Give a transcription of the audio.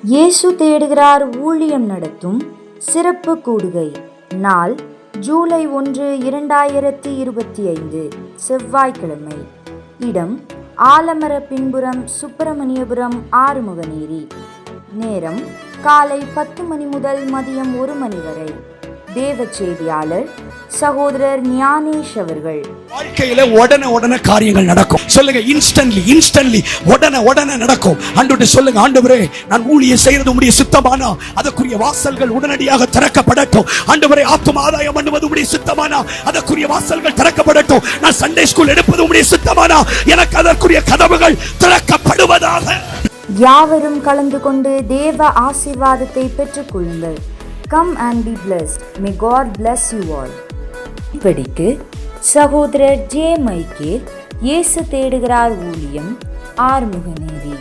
இயேசு தேடுகிறார் ஊழியம் நடத்தும் சிறப்பு கூடுகை. நாள் ஜூலை 1, 2025 செவ்வாய்க்கிழமை. இடம் ஆலமர பின்புறம், சுப்பிரமணியபுரம், ஆறுமுகநேரி. நேரம் காலை 10 மணி முதல் மதியம் 1 மணி வரை. தேவ செய்தியாளர் சகோதரர் ஞானேஷ் அவர்கள். வாழ்க்கையில உடனே காரியங்கள் நடக்கும். சொல்லுங்க, இன்ஸ்டன்ட்லி உடனே நடக்கும். ஆண்டவரே சொல்லுங்க, ஆண்டவரே நான் ஊழியம் செய்யறது உம்முடைய சித்தமானா அதற்குரிய வாசல்கள் உடனடியாக திறக்கப்படட்டும். ஆண்டவரே ஆத்தும ஆதாயம் பண்ணுவது உம்முடைய சித்தமானா அதற்குரிய வாசல்கள் திறக்கப்படட்டும். நான் சண்டே ஸ்கூல் எடுப்பது உம்முடைய சித்தமானா எனக்கு அதற்குரிய கதவுகள் திறக்கப்படுவதாக. யாவரும் கலந்து கொண்டு தேவ ஆசீர்வாதத்தை பெற்றுக் கொள்ளுங்கள். Come and be blessed. May God bless you all. இப்படிக்கு சகோதரர் ஜே மைக்கேல், இயேசு தேடுகிறார் ஊழியம், ஆறுமுகநேரி.